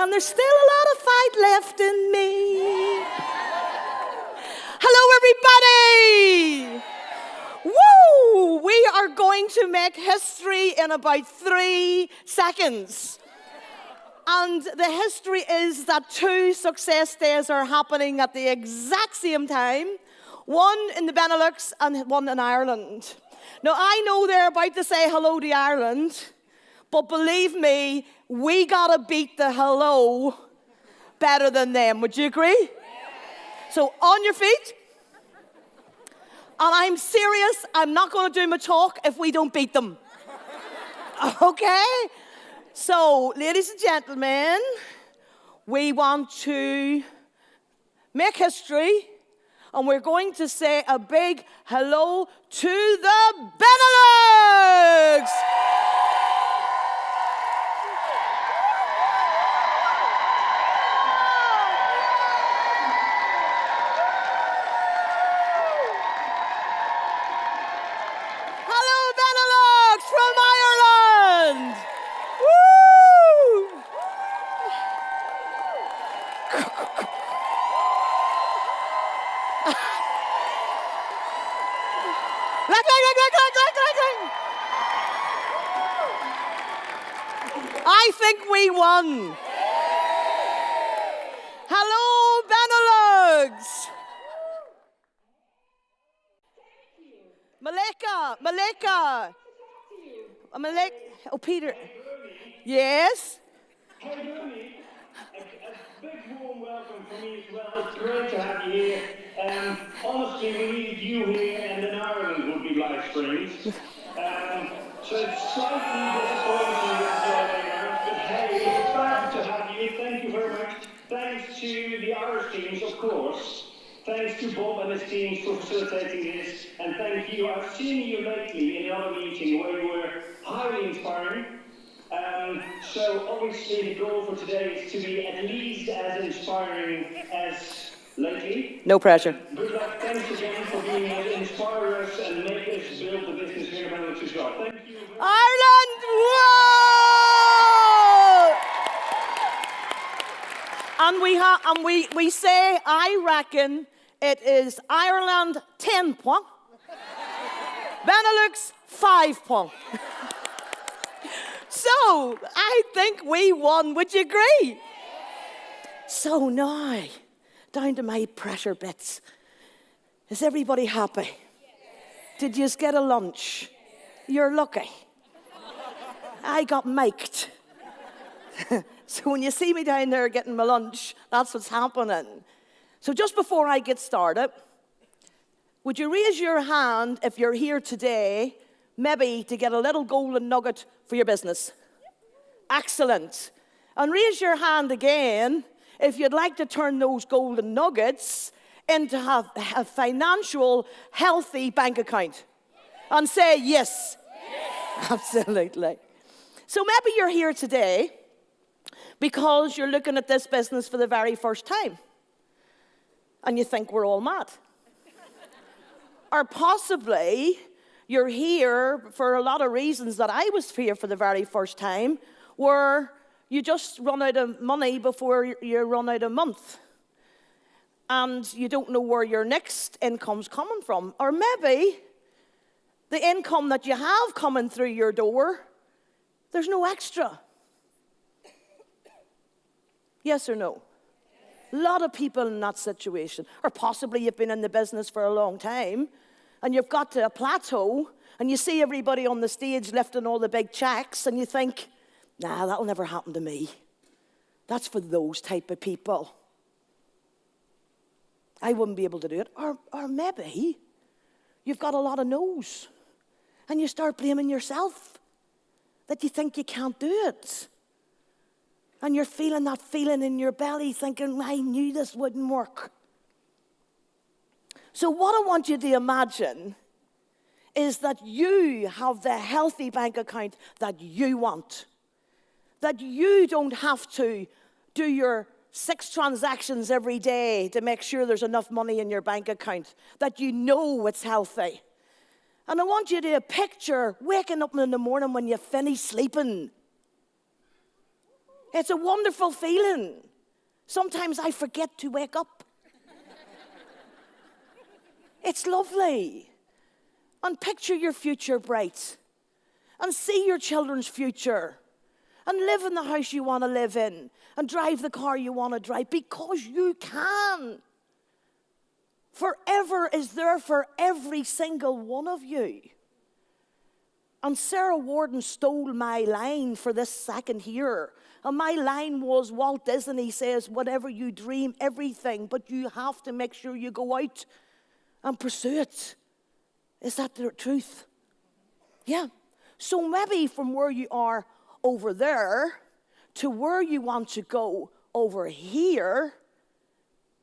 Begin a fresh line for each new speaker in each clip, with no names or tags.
And there's still a lot of fight left in me. Hello, everybody. Woo! We are going to make history in about 3 seconds. And the history is that 2 success days are happening at the exact same time. One in the Benelux and one in Ireland. Now, I know they're about to say hello to Ireland, but believe me, we gotta beat the hello better than them. Would you agree? So, on your feet. And I'm serious, I'm not gonna do my talk if we don't beat them. Okay? So, ladies and gentlemen, we want to make history, and we're going to say a big hello to the Benelux! Hello, Benelux from Ireland! Woo! I think we won. Hello, Benelux. Malika. Oh, Peter. Yes?
Hey, Tony, a big warm welcome from me as well. It's great to have you here. Honestly, we need you here, and then Ireland would be live streamed. So it's slightly disappointing this around, but hey, it's glad to have you. Thank you very much. Thanks to the Irish teams, of course. Thanks to Bob and his teams for facilitating this, and thank you. I've seen you lately in another meeting where you were highly inspiring. So obviously the goal for today is to be at least as inspiring as lately.
No pressure.
Good luck. Thanks again for being able to inspire us and make us build the business here in Benelux as well. Thank you.
Ireland! Whoa! And we say, I reckon it is Ireland 10 points, Benelux 5 points. So, I think we won. Would you agree? So now, down to my pressure bits. Is everybody happy? Did you just get a lunch? You're lucky. I got mic'd. So when you see me down there getting my lunch, that's what's happening. So just before I get started, would you raise your hand if you're here today, maybe to get a little golden nugget for your business? Excellent. And raise your hand again if you'd like to turn those golden nuggets into a financial, healthy bank account. And say yes. Yes. Absolutely. So maybe you're here today because you're looking at this business for the very first time. And you think we're all mad. Or possibly you're here for a lot of reasons that I was here for the very first time, where you just run out of money before you run out of month. And you don't know where your next income's coming from. Or maybe the income that you have coming through your door, there's no extra. Yes or no? A lot of people in that situation. Or possibly you've been in the business for a long time, and you've got to a plateau, and you see everybody on the stage lifting all the big checks, and you think, nah, that'll never happen to me. That's for those type of people. I wouldn't be able to do it. Or maybe you've got a lot of no's, and you start blaming yourself that you think you can't do it. And you're feeling that feeling in your belly, thinking, I knew this wouldn't work. So what I want you to imagine is that you have the healthy bank account that you want. That you don't have to do your 6 transactions every day to make sure there's enough money in your bank account. That you know it's healthy. And I want you to picture waking up in the morning when you finish sleeping. It's a wonderful feeling. Sometimes I forget to wake up. It's lovely. And picture your future bright. And see your children's future. And live in the house you want to live in. And drive the car you want to drive. Because you can. Forever is there for every single one of you. And Sarah Warden stole my line for this second here. And my line was, Walt Disney says, whatever you dream, everything, but you have to make sure you go out and pursue it. Is that the truth? Yeah. So maybe from where you are over there to where you want to go over here,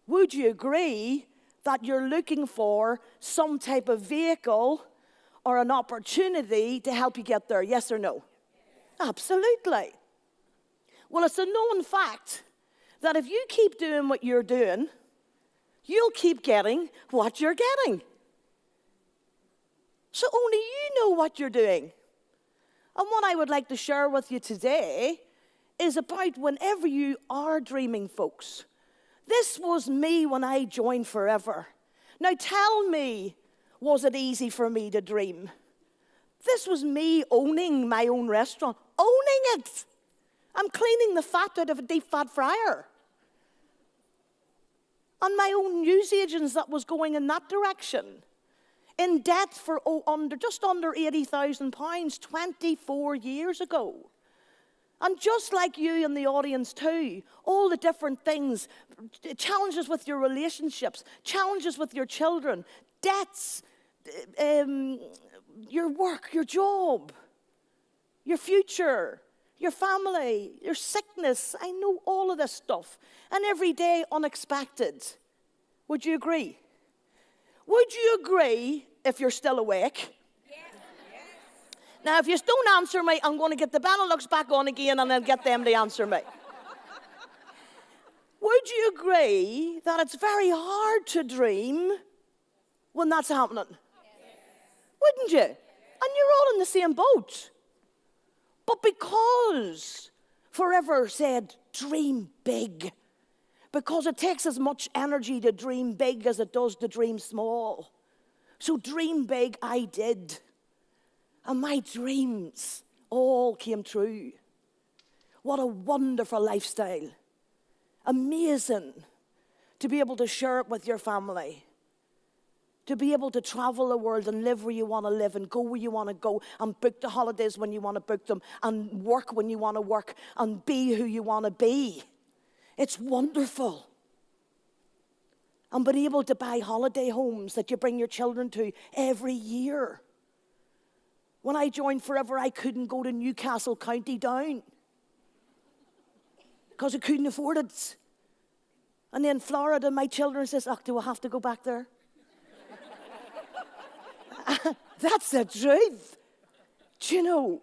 would you agree that you're looking for some type of vehicle or an opportunity to help you get there? Yes or no? Absolutely. Well, it's a known fact that if you keep doing what you're doing, you'll keep getting what you're getting. So only you know what you're doing. And what I would like to share with you today is about whenever you are dreaming, folks. This was me when I joined Forever. Now tell me, was it easy for me to dream? This was me owning my own restaurant. Owning it. I'm cleaning the fat out of a deep fat fryer. And my own news agents that was going in that direction. In debt for just under £80,000 24 years ago. And just like you in the audience too, all the different things, challenges with your relationships, challenges with your children, debts, your work, your job, your future, your family, your sickness. I know all of this stuff. And every day unexpected. Would you agree? Would you agree if you're still awake? Yes. Now, if you don't answer me, I'm going to get the Benelux back on again and then get them to answer me. Would you agree that it's very hard to dream when that's happening? Yes. Wouldn't you? And you're all in the same boat. But because Forever said, dream big, because it takes as much energy to dream big as it does to dream small. So dream big I did. And my dreams all came true. What a wonderful lifestyle. Amazing to be able to share it with your family. To be able to travel the world and live where you want to live and go where you want to go and book the holidays when you want to book them and work when you want to work and be who you want to be. It's wonderful. And being able to buy holiday homes that you bring your children to every year. When I joined Forever, I couldn't go to Newcastle County Down because I couldn't afford it. And then Florida, my children says, "Oh, do I have to go back there?" That's the truth. Do you know?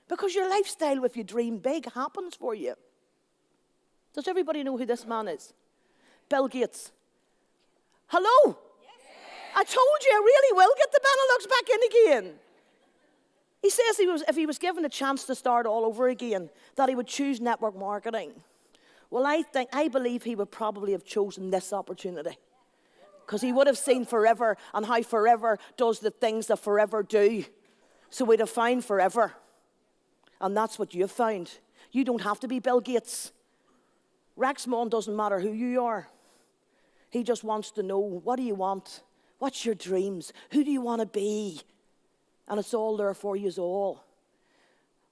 Because your lifestyle, if you dream big, happens for you. Does everybody know who this man is? Bill Gates. Hello? Yes. I told you I really will get the Benelux back in again. He says if he was given a chance to start all over again, that he would choose network marketing. Well, I believe he would probably have chosen this opportunity. Because he would have seen Forever and how Forever does the things that Forever do. So we'd have found Forever. And that's what you've found. You don't have to be Bill Gates. Rex Mon doesn't matter who you are. He just wants to know, what do you want? What's your dreams? Who do you want to be? And it's all there for you all.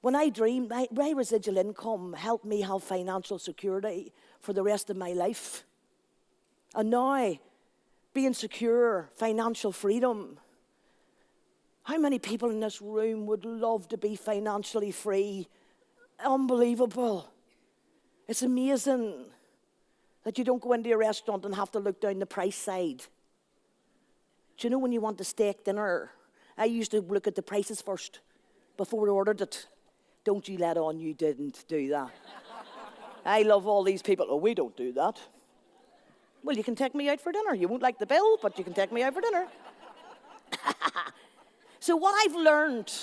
When I dreamed, my residual income helped me have financial security for the rest of my life. And now, being secure, financial freedom. How many people in this room would love to be financially free? Unbelievable. It's amazing that you don't go into a restaurant and have to look down the price side. Do you know when you want a steak dinner, I used to look at the prices first before I ordered it. Don't you let on you didn't do that. I love all these people. Oh, we don't do that. Well, you can take me out for dinner. You won't like the bill, but you can take me out for dinner. So what I've learned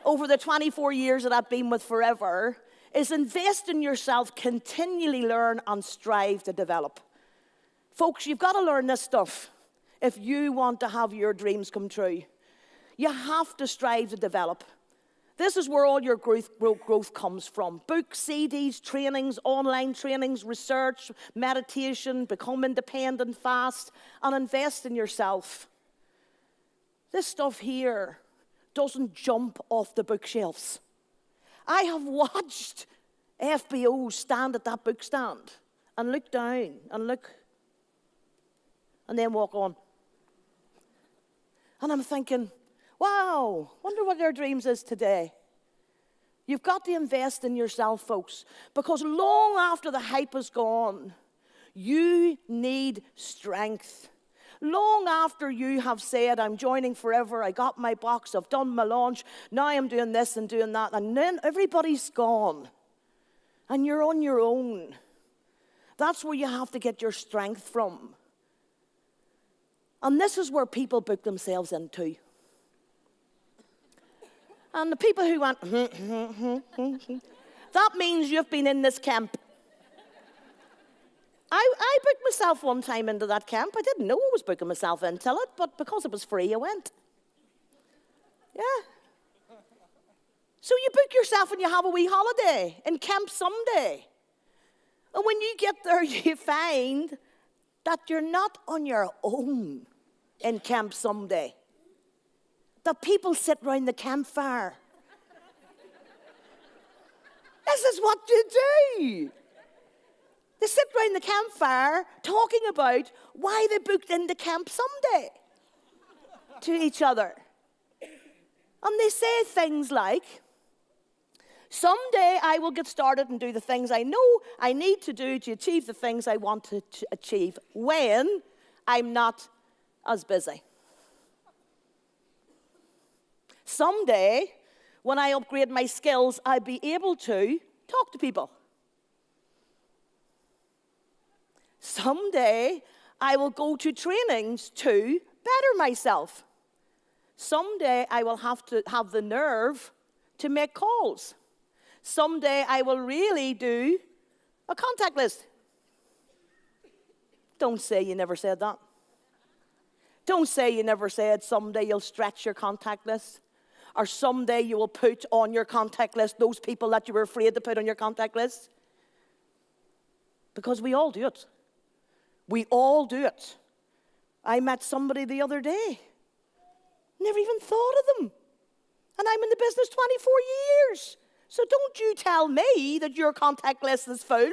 over the 24 years that I've been with Forever is invest in yourself, continually learn and strive to develop. Folks, you've got to learn this stuff if you want to have your dreams come true. You have to strive to develop. This is where all your growth comes from. Books, CDs, trainings, online trainings, research, meditation, become independent fast, and invest in yourself. This stuff here doesn't jump off the bookshelves. I have watched FBOs stand at that book stand and look down and look and then walk on. And I'm thinking, wow, wonder what their dreams is today. You've got to invest in yourself, folks, because long after the hype is gone, you need strength. Long after you have said, I'm joining Forever, I got my box, I've done my launch, now I'm doing this and doing that, and then everybody's gone, and you're on your own. That's where you have to get your strength from. And this is where people book themselves into. And the people who went, that means you've been in this camp. I booked myself one time into that camp. I didn't know I was booking myself into it, but because it was free, I went. Yeah. So you book yourself and you have a wee holiday in Camp Someday. And when you get there, you find that you're not on your own in Camp Someday. The people sit round the campfire. This is what you do. They sit round the campfire talking about why they booked into Camp Someday to each other. And they say things like, someday I will get started and do the things I know I need to do to achieve the things I want to achieve when I'm not as busy. Someday, when I upgrade my skills, I'll be able to talk to people. Someday, I will go to trainings to better myself. Someday, I will have to have the nerve to make calls. Someday, I will really do a contact list. Don't say you never said that. Don't say you never said someday you'll stretch your contact list. Or someday you will put on your contact list those people that you were afraid to put on your contact list. Because we all do it. We all do it. I met somebody the other day. Never even thought of them. And I'm in the business 24 years. So don't you tell me that your contact list is full.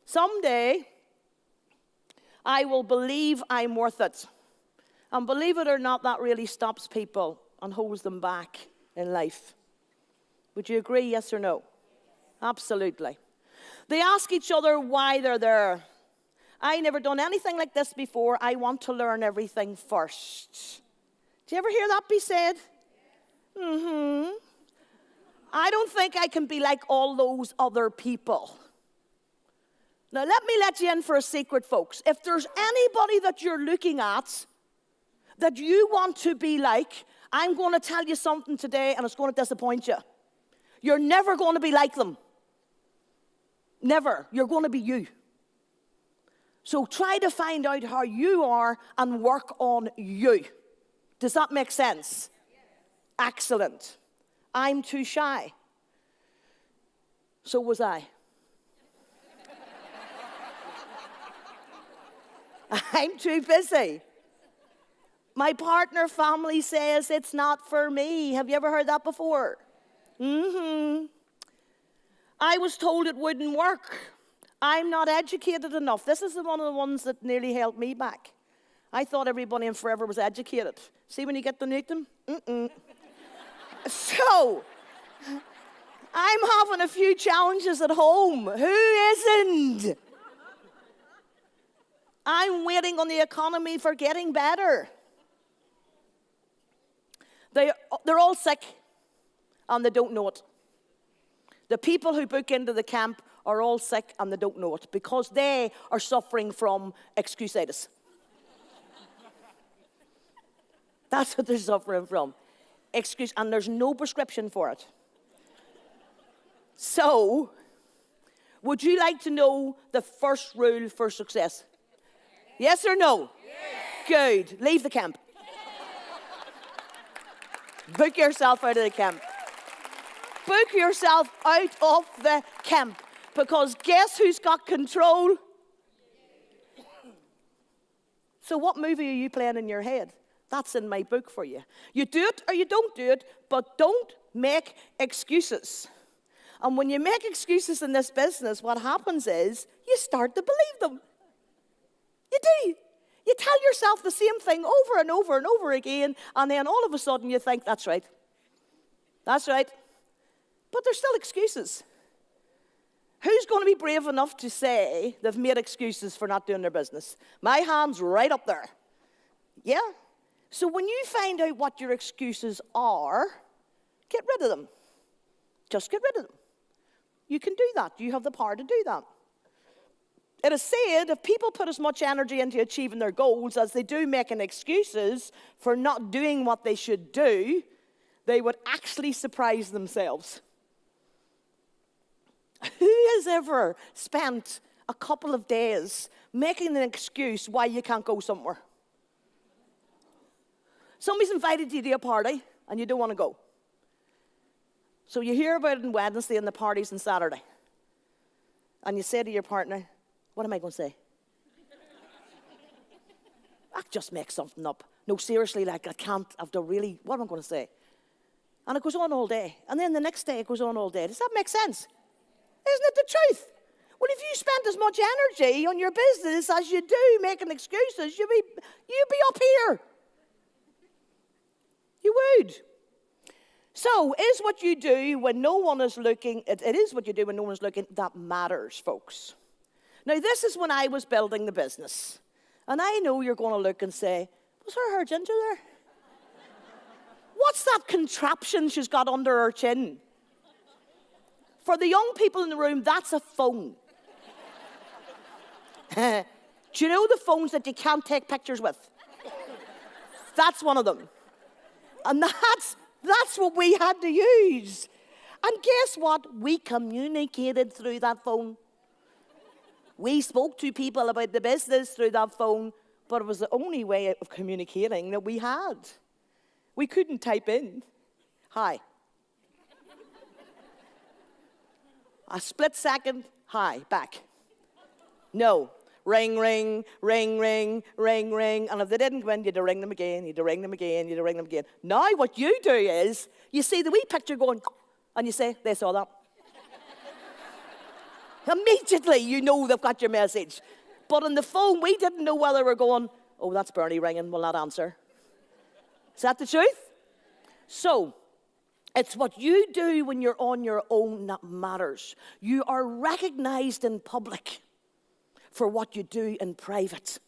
Someday, I will believe I'm worth it. And believe it or not, that really stops people and holds them back in life. Would you agree, yes or no? Absolutely. They ask each other why they're there. I never done anything like this before. I want to learn everything first. Do you ever hear that be said? I don't think I can be like all those other people. Now, let me let you in for a secret, folks. If there's anybody that you're looking at that you want to be like, I'm going to tell you something today and it's going to disappoint you. You're never going to be like them. Never. You're going to be you. So try to find out how you are and work on you. Does that make sense? Excellent. I'm too shy. So was I. I'm too busy. My partner family says it's not for me. Have you ever heard that before? I was told it wouldn't work. I'm not educated enough. This is one of the ones that nearly held me back. I thought everybody in Forever was educated. See when you get to meet them? So, I'm having a few challenges at home. Who isn't? I'm waiting on the economy for getting better. They're all sick, and they don't know it. The people who book into the camp are all sick, and they don't know it, because they are suffering from excusitis. That's what they're suffering from. And there's no prescription for it. So, would you like to know the first rule for success? Yes or no? Yes. Good. Leave the camp. Book yourself out of the camp. Book yourself out of the camp. Because guess who's got control? So what movie are you playing in your head? That's in my book for you. You do it or you don't do it, but don't make excuses. And when you make excuses in this business, what happens is you start to believe them. You do. You tell yourself the same thing over and over and over again, and then all of a sudden you think, that's right. That's right. But they're still excuses. Who's going to be brave enough to say they've made excuses for not doing their business? My hand's right up there. Yeah? So when you find out what your excuses are, get rid of them. Just get rid of them. You can do that. You have the power to do that. It is said if people put as much energy into achieving their goals as they do making excuses for not doing what they should do, they would actually surprise themselves. Who has ever spent a couple of days making an excuse why you can't go somewhere? Somebody's invited you to a party and you don't want to go. So you hear about it on Wednesday and the party's on Saturday. And you say to your partner, what am I going to say? I just make something up. No, seriously, like I can't, I've to really, what am I going to say? And it goes on all day. And then the next day it goes on all day. Does that make sense? Isn't it the truth? Well, if you spent as much energy on your business as you do making excuses, you'd be up here. You would. So, is what you do when no one is looking, it is what you do when no one's looking, that matters, folks. Now, this is when I was building the business. And I know you're going to look and say, was her ginger there? What's that contraption she's got under her chin? For the young people in the room, that's a phone. Do you know the phones that you can't take pictures with? That's one of them. And that's what we had to use. And guess what? We communicated through that phone. We spoke to people about the business through that phone, but it was the only way of communicating that we had. We couldn't type in, hi. A split second, hi, back. No. Ring, ring, ring, ring, ring, ring. And if they didn't go in, you'd ring them again, you'd ring them again, you'd ring them again. Now what you do is, you see the wee picture going, and you say, they saw that. Immediately you know they've got your message. But on the phone, we didn't know whether we're going, oh, that's Bernie ringing, will not answer. Is that the truth? So, it's what you do when you're on your own that matters. You are recognized in public for what you do in private.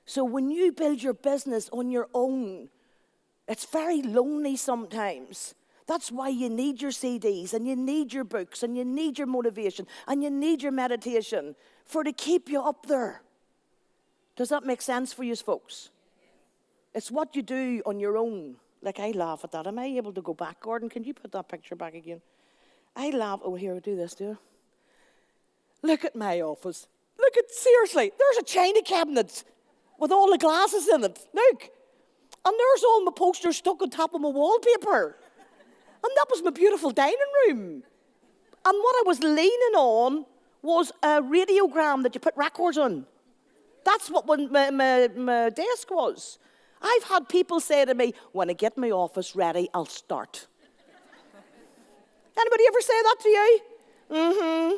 So when you build your business on your own, it's very lonely sometimes. That's why you need your CDs and you need your books and you need your motivation and you need your meditation to keep you up there. Does that make sense for you folks? It's what you do on your own. Like, I laugh at that. Am I able to go back, Gordon? Can you put that picture back again? I laugh. Oh, here, I'll do this, do I? Look at my office. Look at, seriously, there's a china cabinet with all the glasses in it. Look. And there's all my posters stuck on top of my wallpaper. And that was my beautiful dining room. And what I was leaning on was a radiogram that you put records on. That's what my desk was. I've had people say to me, when I get my office ready, I'll start. Anybody ever say that to you? Mm-hmm.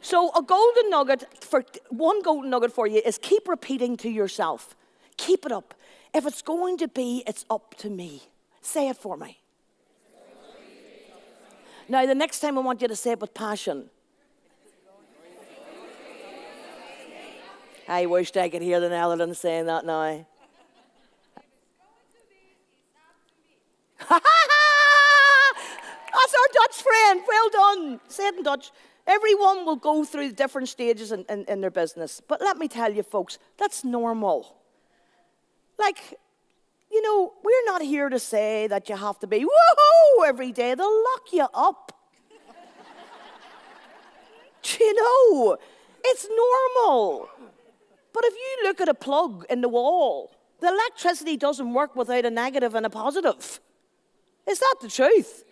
So one golden nugget for you is keep repeating to yourself. Keep it up. If it's going to be, it's up to me. Say it for me. Now, the next time I want you to say it with passion. I wished I could hear the Netherlands saying that now. That's our Dutch friend. Well done. Say it in Dutch. Everyone will go through different stages in their business. But let me tell you, folks, that's normal. Like, you know, we're not here to say that you have to be woohoo every day. They'll lock you up. Do you know? It's normal. But if you look at a plug in the wall, the electricity doesn't work without a negative and a positive. Is that the truth?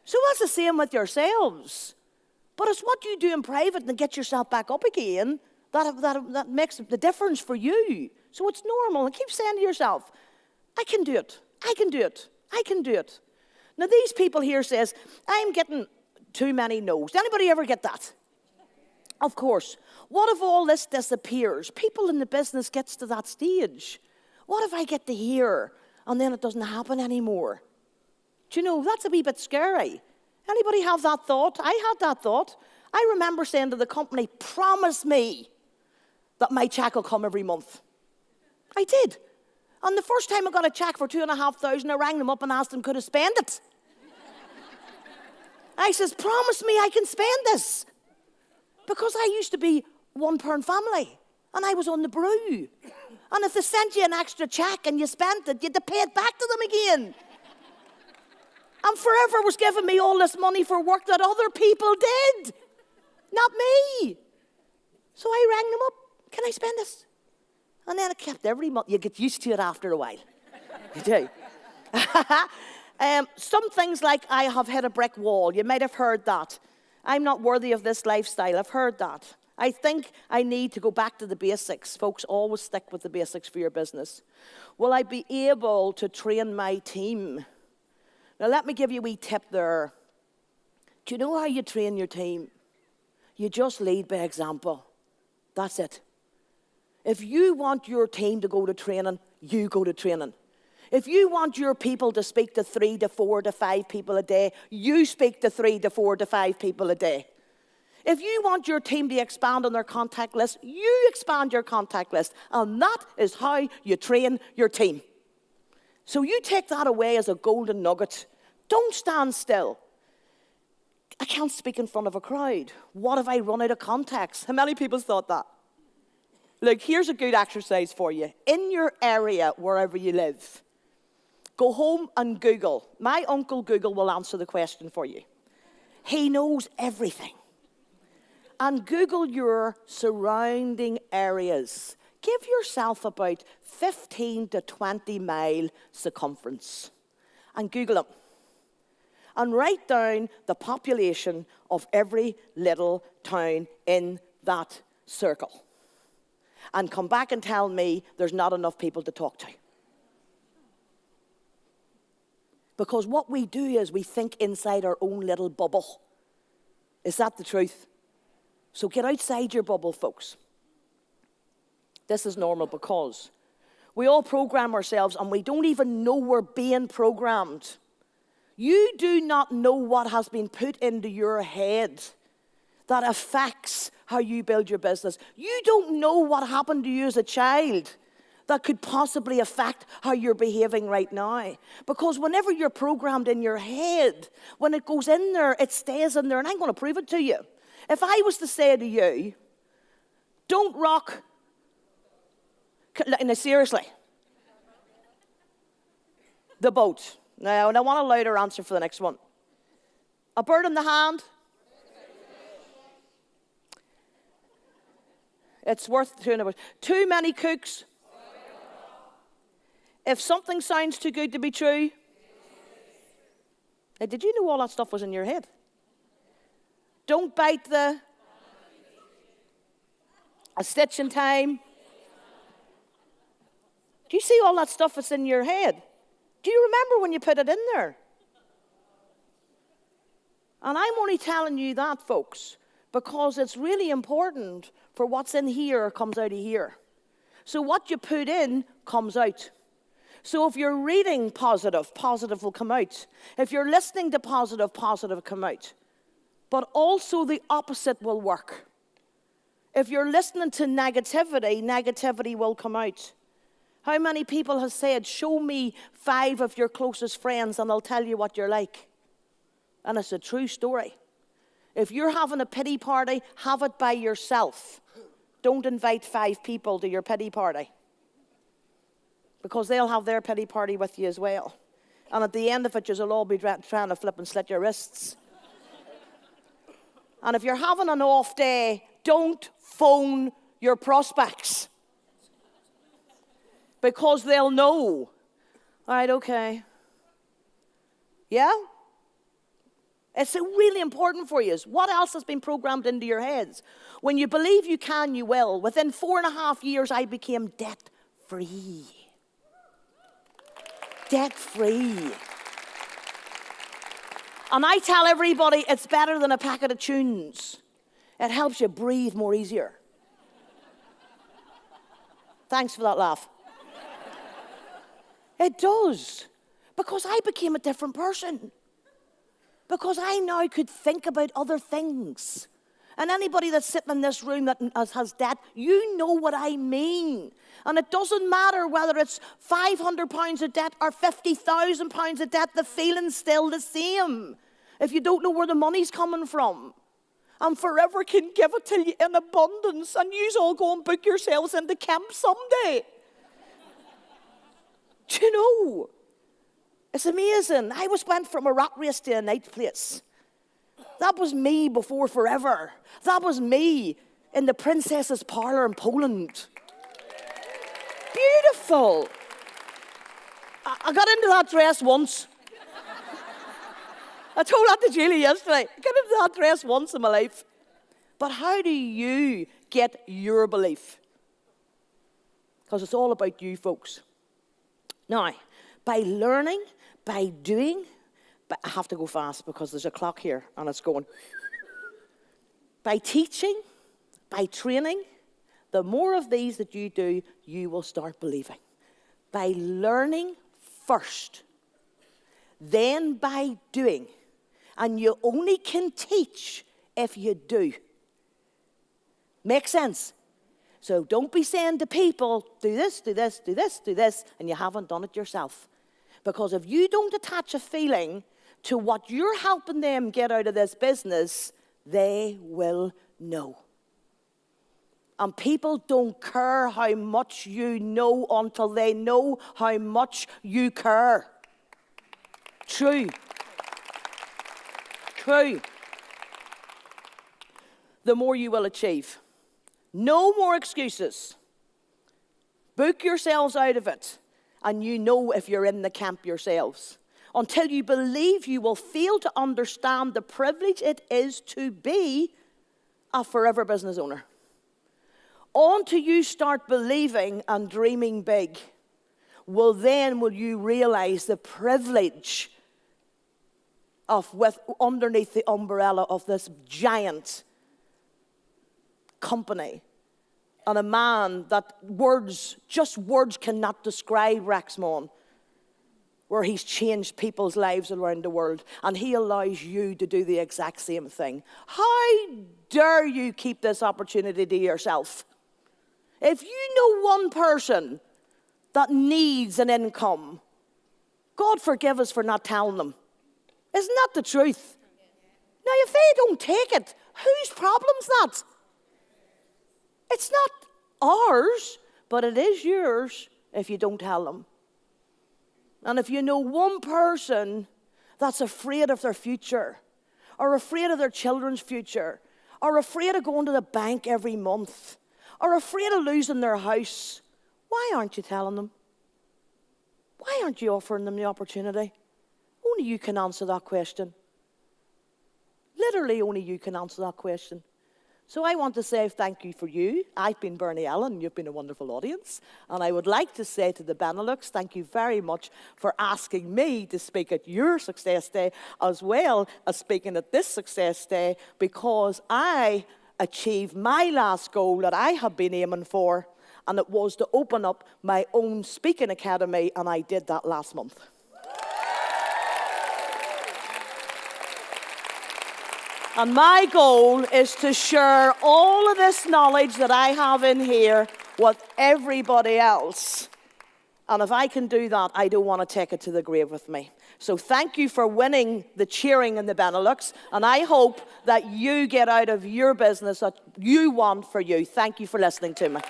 So that's the same with yourselves. But it's what you do in private and get yourself back up again that makes the difference for you. So it's normal. And keep saying to yourself, I can do it. I can do it. I can do it. Now, these people here says, I'm getting too many no's. Did anybody ever get that? Of course. What if all this disappears? People in the business gets to that stage. What if I get to hear and then it doesn't happen anymore? Do you know, that's a wee bit scary. Anybody have that thought? I had that thought. I remember saying to the company, promise me that my check will come every month. I did. And the first time I got a check for $2,500, I rang them up and asked them, could I spend it? I says, promise me I can spend this. Because I used to be one-parent family, and I was on the brew. And if they sent you an extra check and you spent it, you had to pay it back to them again. And Forever was giving me all this money for work that other people did, not me. So I rang them up, can I spend this? And then I kept every month. You get used to it after a while. You do. Some things like I have hit a brick wall. You might have heard that. I'm not worthy of this lifestyle. I've heard that. I think I need to go back to the basics. Folks, always stick with the basics for your business. Will I be able to train my team? Now, let me give you a wee tip there. Do you know how you train your team? You just lead by example. That's it. If you want your team to go to training, you go to training. If you want your people to speak to 3 to 4 to 5 people a day, you speak to 3 to 4 to 5 people a day. If you want your team to expand on their contact list, you expand your contact list. And that is how you train your team. So you take that away as a golden nugget. Don't stand still. I can't speak in front of a crowd. What if I run out of contacts? How many people thought that? Look, here's a good exercise for you. In your area, wherever you live, go home and Google. My uncle Google will answer the question for you. He knows everything. And Google your surrounding areas. Give yourself about 15 to 20 mile circumference. And Google them. And write down the population of every little town in that circle. And come back and tell me there's not enough people to talk to. Because what we do is we think inside our own little bubble. Is that the truth? So get outside your bubble, folks. This is normal because we all program ourselves and we don't even know we're being programmed. You do not know what has been put into your head that affects how you build your business. You don't know what happened to you as a child that could possibly affect how you're behaving right now. Because whenever you're programmed in your head, when it goes in there, it stays in there, and I'm going to prove it to you. If I was to say to you, don't rock, no, seriously, the boat. Now, and I want a louder answer for the next one. A bird in the hand. It's worth too many cooks. If something sounds too good to be true. Now, did you know all that stuff was in your head? Don't bite a stitch in time. Do you see all that stuff that's in your head? Do you remember when you put it in there? And I'm only telling you that, folks, because it's really important for what's in here comes out of here. So what you put in comes out. So if you're reading positive, positive will come out. If you're listening to positive, positive will come out. But also the opposite will work. If you're listening to negativity, negativity will come out. How many people have said, show me 5 of your closest friends and I'll tell you what you're like? And it's a true story. If you're having a pity party, have it by yourself. Don't invite 5 people to your pity party. Because they'll have their pity party with you as well. And at the end of it, you'll all be trying to flip and slit your wrists. And if you're having an off day, don't phone your prospects. Because they'll know. All right, okay. Yeah? It's really important for you. What else has been programmed into your heads? When you believe you can, you will. Within 4.5 years, I became debt-free. Debt-free. And I tell everybody it's better than a packet of tunes. It helps you breathe more easier. Thanks for that laugh. It does. Because I became a different person. Because I now could think about other things. And anybody that's sitting in this room that has debt, you know what I mean. And it doesn't matter whether it's £500 of debt or £50,000 of debt, the feeling's still the same. If you don't know where the money's coming from. And Forever can give it to you in abundance. And you all go and book yourselves into camp someday. Do you know? It's amazing. I went from a rat race to a night place. That was me before Forever. That was me in the princess's parlor in Poland. Beautiful. I got into that dress once. I told that to Julie yesterday. I got into that dress once in my life. But how do you get your belief? Because it's all about you, folks. Now, by learning, by doing, but I have to go fast because there's a clock here and it's going. By teaching, by training, the more of these that you do, you will start believing. By learning first, then by doing. And you only can teach if you do. Make sense? So don't be saying to people, do this, do this, do this, do this, and you haven't done it yourself. Because if you don't attach a feeling to what you're helping them get out of this business, they will know. And people don't care how much you know until they know how much you care. True. True. The more you will achieve. No more excuses. Book yourselves out of it. And you know if you're in the camp yourselves. Until you believe, you will fail to understand the privilege it is to be a Forever business owner. Until you start believing and dreaming big, will you realize the privilege of underneath the umbrella of this giant company. And a man that just words cannot describe, Rexmon, where he's changed people's lives around the world. And he allows you to do the exact same thing. How dare you keep this opportunity to yourself? If you know one person that needs an income, God forgive us for not telling them. Isn't that the truth? Now, if they don't take it, whose problem's that? It's not ours, but it is yours if you don't tell them. And if you know one person that's afraid of their future, or afraid of their children's future, or afraid of going to the bank every month, or afraid of losing their house, why aren't you telling them? Why aren't you offering them the opportunity? Only you can answer that question. Literally, only you can answer that question. So I want to say thank you for you. I've been Bernie Allen, you've been a wonderful audience. And I would like to say to the Benelux, thank you very much for asking me to speak at your Success Day, as well as speaking at this Success Day, because I achieved my last goal that I have been aiming for, and it was to open up my own speaking academy, and I did that last month. And my goal is to share all of this knowledge that I have in here with everybody else. And if I can do that, I don't want to take it to the grave with me. So thank you for winning the cheering in the Benelux. And I hope that you get out of your business that you want for you. Thank you for listening to me.